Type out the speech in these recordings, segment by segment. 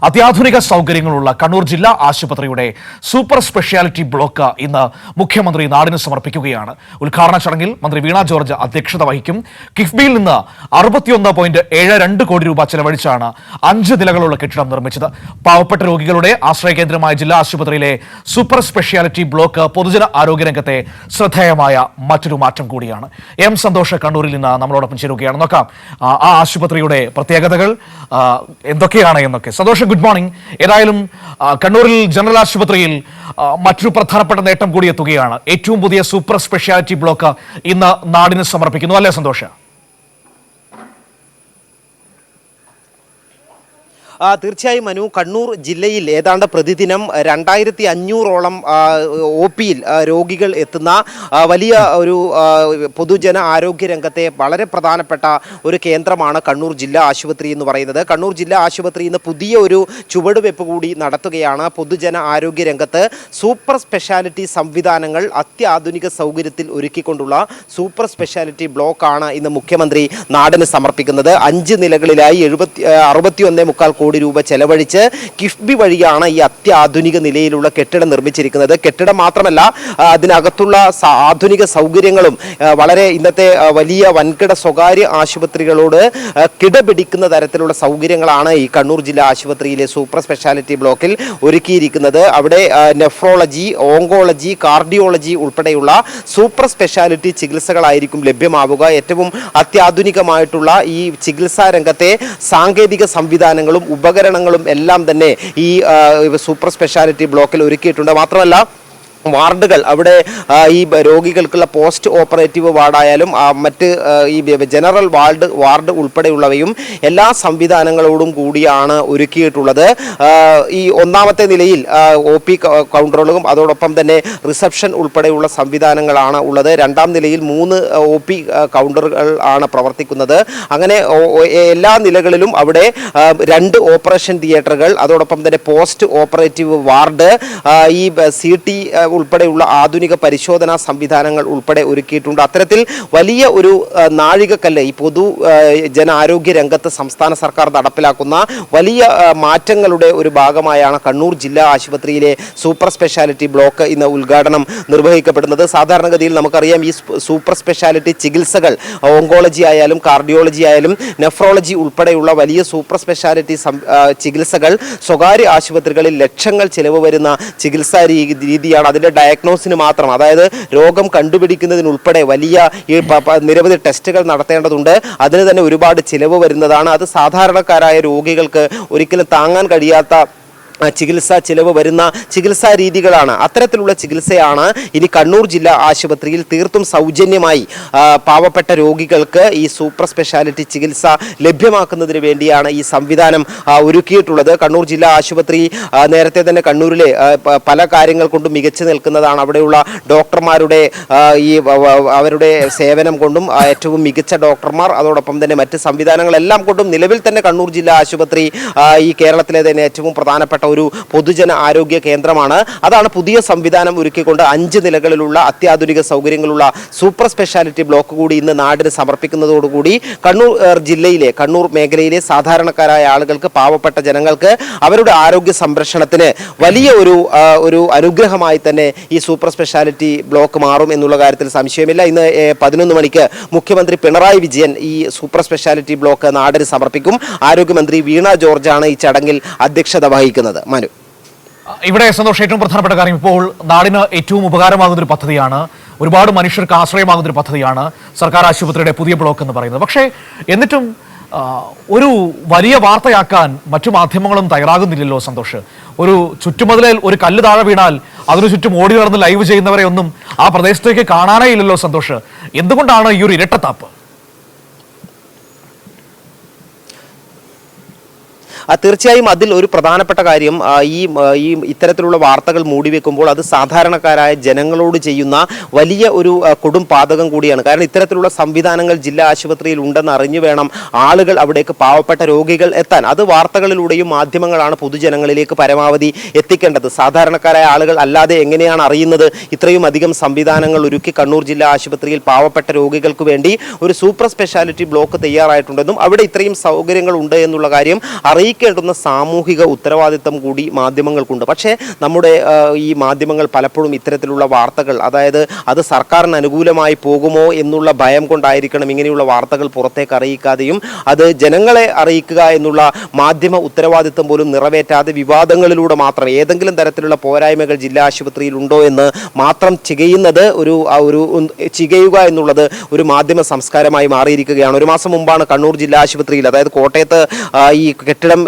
അത്യാധുനിക സൗകര്യങ്ങളുള്ള കണ്ണൂർ ജില്ലാ ആശുപത്രിയുടെ സൂപ്പർ സ്പെഷ്യാലിറ്റി ബ്ലോക്ക് ഇന്ന് മുഖ്യമന്ത്രി നാടിന് സമർപ്പിക്കുകയാണ്. ഉദ്ഘാടന ചടങ്ങിൽ മന്ത്രി വീണ ജോർജ് അധ്യക്ഷത വഹിക്കും. കിഫ്ബിയിൽ നിന്ന് 61.72 കോടി രൂപ ചെലവഴിച്ചാണ് 5 നിലകളുള്ള കെട്ടിടം നിർമ്മിച്ചത്. പാവപ്പെട്ട രോഗികളുടെ ആശ്രയ കേന്ദ്രമായ ജില്ലാ ആശുപത്രിയിലെ സൂപ്പർ സ്പെഷ്യാലിറ്റി ബ്ലോക്ക് പൊതുജന ആരോഗ്യരംഗത്തെ ശ്രദ്ധേയമായ മറ്റൊരു മാറ്റം കൂടിയാണ്. എം സന്തോഷ് കണ്ണൂരിൽ നിന്ന് നമ്മളോടൊപ്പം ചേരുകയാണ്. നോക്കാം ആ ആശുപത്രിയുടെ പ്രത്യേകതകൾ എന്തൊക്കെയാണ് എന്നൊക്കെ. Santhosh, good morning. ഏതായാലും കണ്ണൂരിൽ ജനറൽ ആശുപത്രിയിൽ മറ്റൊരു പ്രധാനപ്പെട്ട നേട്ടം കൂടി എത്തുകയാണ്. ഏറ്റവും പുതിയ സൂപ്പർ സ്പെഷ്യാലിറ്റി ബ്ലോക്ക് ഇന്ന് നാടിന് സമർപ്പിക്കുന്നു, അല്ലേ സന്തോഷ്? തീർച്ചയായും മനു, കണ്ണൂർ ജില്ലയിൽ ഏതാണ്ട് പ്രതിദിനം 2500ഓളം OPയിൽ രോഗികൾ എത്തുന്ന വലിയ ഒരു പൊതുജന ആരോഗ്യ രംഗത്തെ വളരെ പ്രധാനപ്പെട്ട ഒരു കേന്ദ്രമാണ് കണ്ണൂർ ജില്ലാ ആശുപത്രി എന്ന് പറയുന്നത്. കണ്ണൂർ ജില്ലാ ആശുപത്രി ഇന്ന് പുതിയ ഒരു ചുവടുവെപ്പ് കൂടി നടത്തുകയാണ്. പൊതുജന ആരോഗ്യ രംഗത്ത് സൂപ്പർ സ്പെഷ്യാലിറ്റി സംവിധാനങ്ങൾ അത്യാധുനിക സൗകര്യത്തിൽ ഒരുക്കിക്കൊണ്ടുള്ള സൂപ്പർ സ്പെഷ്യാലിറ്റി ബ്ലോക്കാണ് ഇന്ന് മുഖ്യമന്ത്രി നാടിന് സമർപ്പിക്കുന്നത്. 5 നിലകളിലായി 61.25 കോടി രൂപ ചെലവഴിച്ച് കിഫ്ബി വഴിയാണ് ഈ അത്യാധുനിക നിലയിലുള്ള കെട്ടിടം നിർമ്മിച്ചിരിക്കുന്നത്. കെട്ടിടം മാത്രമല്ല, അതിനകത്തുള്ള ആധുനിക സൗകര്യങ്ങളും വളരെ ഇന്നത്തെ വലിയ വൻകിട സ്വകാര്യ ആശുപത്രികളോട് കിടപിടിക്കുന്ന തരത്തിലുള്ള സൗകര്യങ്ങളാണ് ഈ കണ്ണൂർ ജില്ലാ ആശുപത്രിയിലെ സൂപ്പർ സ്പെഷ്യാലിറ്റി ബ്ലോക്കിൽ ഒരുക്കിയിരിക്കുന്നത്. അവിടെ നെഫ്രോളജി, ഓങ്കോളജി, കാർഡിയോളജി ഉൾപ്പെടെയുള്ള സൂപ്പർ സ്പെഷ്യാലിറ്റി ചികിത്സകളായിരിക്കും ലഭ്യമാവുക. ഏറ്റവും അത്യാധുനികമായിട്ടുള്ള ഈ ചികിത്സാ രംഗത്തെ സാങ്കേതിക സംവിധാനങ്ങളും ഉപകരണങ്ങളും എല്ലാം തന്നെ ഈ സൂപ്പർ സ്പെഷ്യാലിറ്റി ബ്ലോക്കിൽ ഒരുക്കിയിട്ടുണ്ട്. മാത്രമല്ല, വാർഡുകൾ, അവിടെ ഈ രോഗികൾക്കുള്ള പോസ്റ്റ് ഓപ്പറേറ്റീവ് വാർഡായാലും മറ്റ് ഈ ജനറൽ വാർഡ് ഉൾപ്പെടെയുള്ളവയും എല്ലാ സംവിധാനങ്ങളോടും കൂടിയാണ് ഒരുക്കിയിട്ടുള്ളത്. ഈ ഒന്നാമത്തെ നിലയിൽ OP കൗണ്ടറുകളും അതോടൊപ്പം തന്നെ റിസപ്ഷൻ ഉൾപ്പെടെയുള്ള സംവിധാനങ്ങളാണ് ഉള്ളത്. രണ്ടാം നിലയിൽ 3 OP കൗണ്ടറുകൾ ആണ് പ്രവർത്തിക്കുന്നത്. അങ്ങനെ എല്ലാ നിലകളിലും അവിടെ 2 ഓപ്പറേഷൻ തിയേറ്ററുകൾ, അതോടൊപ്പം തന്നെ പോസ്റ്റ് ഓപ്പറേറ്റീവ് വാർഡ്, ഈ CT ഉൾപ്പെടെയുള്ള ആധുനിക പരിശോധനാ സംവിധാനങ്ങൾ ഉൾപ്പെടെ ഒരുക്കിയിട്ടുണ്ട്. അത്തരത്തിൽ വലിയ ഒരു നാഴികക്കല്ല് ഈ പൊതു ജനാരോഗ്യ രംഗത്ത് സംസ്ഥാന സർക്കാർ നടപ്പിലാക്കുന്ന വലിയ മാറ്റങ്ങളുടെ ഒരു ഭാഗമായാണ് കണ്ണൂർ ജില്ലാ ആശുപത്രിയിലെ സൂപ്പർ സ്പെഷ്യാലിറ്റി ബ്ലോക്ക് ഇന്ന് ഉദ്ഘാടനം നിർവഹിക്കപ്പെടുന്നത്. സാധാരണഗതിയിൽ നമുക്കറിയാം, ഈ സൂപ്പർ സ്പെഷ്യാലിറ്റി ചികിത്സകൾ ഓങ്കോളജി ആയാലും കാർഡിയോളജി ആയാലും നെഫ്രോളജി ഉൾപ്പെടെയുള്ള വലിയ സൂപ്പർ സ്പെഷ്യാലിറ്റി ചികിത്സകൾ സ്വകാര്യ ആശുപത്രികളിൽ ലക്ഷങ്ങൾ ചെലവ് വരുന്ന ചികിത്സാ രീതിയാണ്. അതിൻ്റെ ഡയഗ്നോസിന് മാത്രം, അതായത് രോഗം കണ്ടുപിടിക്കുന്നതിനുൾപ്പെടെ വലിയ നിരവധി ടെസ്റ്റുകൾ നടത്തേണ്ടതുണ്ട്. അതിന് തന്നെ ഒരുപാട് ചിലവ് വരുന്നതാണ്. അത് സാധാരണക്കാരായ രോഗികൾക്ക് ഒരിക്കലും താങ്ങാൻ കഴിയാത്ത ചികിത്സാ ചിലവ് വരുന്ന ചികിത്സാ രീതികളാണ്. അത്തരത്തിലുള്ള ചികിത്സയാണ് ഇനി കണ്ണൂർ ജില്ലാ ആശുപത്രിയിൽ തീർത്തും സൗജന്യമായി പാവപ്പെട്ട രോഗികൾക്ക് ഈ സൂപ്പർ സ്പെഷ്യാലിറ്റി ചികിത്സ ലഭ്യമാക്കുന്നതിന് വേണ്ടിയാണ് ഈ സംവിധാനം ഒരുക്കിയിട്ടുള്ളത്. കണ്ണൂർ ജില്ലാ ആശുപത്രി നേരത്തെ തന്നെ കണ്ണൂരിലെ പല കാര്യങ്ങൾ കൊണ്ടും മികച്ചു നിൽക്കുന്നതാണ്. അവിടെയുള്ള ഡോക്ടർമാരുടെ അവരുടെ സേവനം കൊണ്ടും ഏറ്റവും മികച്ച ഡോക്ടർമാർ, അതോടൊപ്പം തന്നെ മറ്റ് സംവിധാനങ്ങളെല്ലാം കൊണ്ടും നിലവിൽ തന്നെ കണ്ണൂർ ജില്ലാ ആശുപത്രി ഈ കേരളത്തിലെ തന്നെ ഏറ്റവും പ്രധാനപ്പെട്ട ഒരു പൊതുജന ആരോഗ്യ കേന്ദ്രമാണ്. അതാണ് പുതിയ സംവിധാനം ഒരുക്കിക്കൊണ്ട് 5 നിലകളിലുള്ള അത്യാധുനിക സൗകര്യങ്ങളുള്ള സൂപ്പർ സ്പെഷ്യാലിറ്റി ബ്ലോക്ക് കൂടി ഇന്ന് നാടിന് സമർപ്പിക്കുന്നതോടുകൂടി കണ്ണൂർ മേഖലയിലെ സാധാരണക്കാരായ ആളുകൾക്ക്, പാവപ്പെട്ട ജനങ്ങൾക്ക് അവരുടെ ആരോഗ്യ സംരക്ഷണത്തിന് വലിയ ഒരു അനുഗ്രഹമായി തന്നെ ഈ സൂപ്പർ സ്പെഷ്യാലിറ്റി ബ്ലോക്ക് മാറും എന്നുള്ള കാര്യത്തിൽ സംശയമില്ല. ഇന്ന് 11 മണിക്ക് മുഖ്യമന്ത്രി പിണറായി വിജയൻ ഈ സൂപ്പർ സ്പെഷ്യാലിറ്റി ബ്ലോക്ക് നാടിന് സമർപ്പിക്കും. ആരോഗ്യമന്ത്രി വീണ ജോർജാണ് ഈ ചടങ്ങിൽ അധ്യക്ഷത വഹിക്കുന്നത്. മനു, ഇവിടെ സന്തോഷം, ഏറ്റവും പ്രധാനപ്പെട്ട കാര്യം, ഇപ്പോൾ നാടിന് ഏറ്റവും ഉപകാരമാകുന്ന ഒരു പദ്ധതിയാണ്, ഒരുപാട് മനുഷ്യർക്ക് ആശ്രയമാകുന്ന ഒരു പദ്ധതിയാണ് സർക്കാർ ആശുപത്രിയുടെ പുതിയ ബ്ലോക്ക് എന്ന് പറയുന്നത്. പക്ഷേ എന്നിട്ടും ഒരു വലിയ വാർത്തയാക്കാൻ മറ്റു മാധ്യമങ്ങളും തയ്യാറാകുന്നില്ലല്ലോ സന്തോഷ്. ഒരു ചുറ്റുമതിലിൽ ഒരു കല്ല് താഴെ വീണാൽ അതിനു ചുറ്റും ഓടി നടന്ന് ലൈവ് ചെയ്യുന്നവരെ ഒന്നും ആ പ്രദേശത്തേക്ക് കാണാനേ ഇല്ലല്ലോ സന്തോഷ്. എന്തുകൊണ്ടാണ് ഈ ഒരു ഇരട്ടത്താപ്പ്? തീർച്ചയായും അതിൽ ഒരു പ്രധാനപ്പെട്ട കാര്യം, ഈ ഇത്തരത്തിലുള്ള വാർത്തകൾ മൂടിവെക്കുമ്പോൾ അത് സാധാരണക്കാരായ ജനങ്ങളോട് ചെയ്യുന്ന വലിയ ഒരു കൊടും പാതകം കൂടിയാണ്. കാരണം ഇത്തരത്തിലുള്ള സംവിധാനങ്ങൾ ജില്ലാ ആശുപത്രിയിൽ ഉണ്ടെന്ന് അറിഞ്ഞു വേണം ആളുകൾ അവിടേക്ക്, പാവപ്പെട്ട രോഗികൾ എത്താൻ. അത് വാർത്തകളിലൂടെയും മാധ്യമങ്ങളാണ് പൊതുജനങ്ങളിലേക്ക് പരമാവധി എത്തിക്കേണ്ടത്. സാധാരണക്കാരായ ആളുകൾ അല്ലാതെ എങ്ങനെയാണ് അറിയുന്നത്? ഇത്രയും അധികം സംവിധാനങ്ങൾ ഒരുക്കി കണ്ണൂർ ജില്ലാ ആശുപത്രിയിൽ പാവപ്പെട്ട രോഗികൾക്ക് വേണ്ടി ഒരു സൂപ്പർ സ്പെഷ്യാലിറ്റി ബ്ലോക്ക് തയ്യാറായിട്ടുണ്ടെന്നും അവിടെ ഇത്രയും സൗകര്യങ്ങൾ ഉണ്ട് എന്നുള്ള കാര്യം അറിയിക്കും അറിയിക്കേണ്ടുന്ന സാമൂഹിക ഉത്തരവാദിത്തം കൂടി മാധ്യമങ്ങൾക്കുണ്ട്. പക്ഷേ നമ്മുടെ ഈ മാധ്യമങ്ങൾ പലപ്പോഴും ഇത്തരത്തിലുള്ള വാർത്തകൾ, അതായത് അത് സർക്കാരിന് അനുകൂലമായി പോകുമോ എന്നുള്ള ഭയം കൊണ്ടായിരിക്കണം ഇങ്ങനെയുള്ള വാർത്തകൾ പുറത്തേക്ക് അറിയിക്കാതെയും അത് ജനങ്ങളെ അറിയിക്കുക എന്നുള്ള മാധ്യമ ഉത്തരവാദിത്തം പോലും നിറവേറ്റാതെ വിവാദങ്ങളിലൂടെ മാത്രം ഏതെങ്കിലും തരത്തിലുള്ള പോരായ്മകൾ ജില്ലാ ആശുപത്രിയിൽ ഉണ്ടോ എന്ന് മാത്രം ചികയുന്നത് ചികയുക എന്നുള്ളത് ഒരു മാധ്യമ സംസ്കാരമായി മാറിയിരിക്കുകയാണ്. ഒരു മാസം മുമ്പാണ് കണ്ണൂർ ജില്ലാ ആശുപത്രിയിൽ, അതായത് കോട്ടയത്ത് ഈ കെട്ടിടം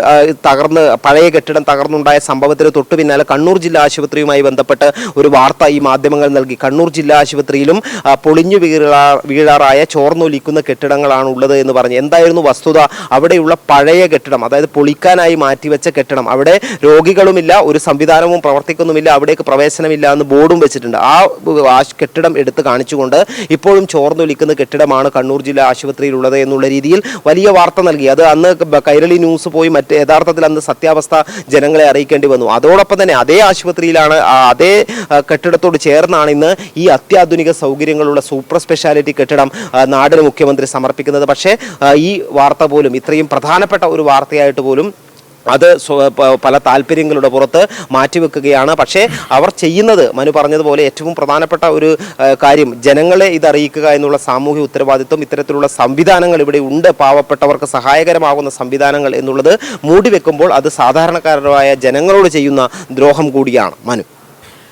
പഴയ കെട്ടിടം തകർന്നുണ്ടായ സംഭവത്തിന് തൊട്ടു പിന്നാലെ കണ്ണൂർ ജില്ലാ ആശുപത്രിയുമായി ബന്ധപ്പെട്ട് ഒരു വാർത്ത ഈ മാധ്യമങ്ങൾ നൽകി. കണ്ണൂർ ജില്ലാ ആശുപത്രിയിലും പൊളിഞ്ഞു വീഴാറായ ചോർന്നൊലിക്കുന്ന കെട്ടിടങ്ങളാണ് ഉള്ളത് എന്ന് പറഞ്ഞു. എന്തായിരുന്നു വസ്തുത? അവിടെയുള്ള പഴയ കെട്ടിടം, അതായത് പൊളിക്കാനായി മാറ്റിവെച്ച കെട്ടിടം, അവിടെ രോഗികളുമില്ല, ഒരു സംവിധാനവും പ്രവർത്തിക്കുന്നുമില്ല, അവിടേക്ക് പ്രവേശനമില്ല എന്ന് ബോർഡും വെച്ചിട്ടുണ്ട്. ആ കെട്ടിടം എടുത്ത് കാണിച്ചുകൊണ്ട് ഇപ്പോഴും ചോർന്നൊലിക്കുന്ന കെട്ടിടമാണ് കണ്ണൂർ ജില്ലാ ആശുപത്രിയിലുള്ളത് എന്നുള്ള രീതിയിൽ വലിയ വാർത്ത നൽകി. അത് അന്ന് കൈരളി ന്യൂസ് പോയി യഥാർത്ഥത്തിൽ അന്ന് സത്യാവസ്ഥ ജനങ്ങളെ അറിയിക്കേണ്ടി വന്നു. അതോടൊപ്പം തന്നെ അതേ ആശുപത്രിയിലാണ്, അതേ കെട്ടിടത്തോട് ചേർന്നാണ് ഇന്ന് ഈ അത്യാധുനിക സൗകര്യങ്ങളുള്ള സൂപ്പർ സ്പെഷ്യാലിറ്റി കെട്ടിടം നാടിന് മുഖ്യമന്ത്രി സമർപ്പിക്കുന്നത്. പക്ഷേ ഈ വാർത്ത പോലും, ഇത്രയും പ്രധാനപ്പെട്ട ഒരു വാർത്തയായിട്ട് പോലും അത് പല താല്പര്യങ്ങളുടെ പുറത്ത് മാറ്റിവെക്കുകയാണ്. പക്ഷേ അവർ ചെയ്യുന്നത് മനു പറഞ്ഞതുപോലെ ഏറ്റവും പ്രധാനപ്പെട്ട ഒരു കാര്യം ജനങ്ങളെ ഇതറിയിക്കുക എന്നുള്ള സാമൂഹ്യ ഉത്തരവാദിത്വം, ഇത്തരത്തിലുള്ള സംവിധാനങ്ങൾ ഇവിടെ ഉണ്ട്, പാവപ്പെട്ടവർക്ക് സഹായകരമാകുന്ന സംവിധാനങ്ങൾ എന്നുള്ളത് മൂടിവെക്കുമ്പോൾ അത് സാധാരണക്കാരായ ജനങ്ങളോട് ചെയ്യുന്ന ദ്രോഹം കൂടിയാണ്. മനു.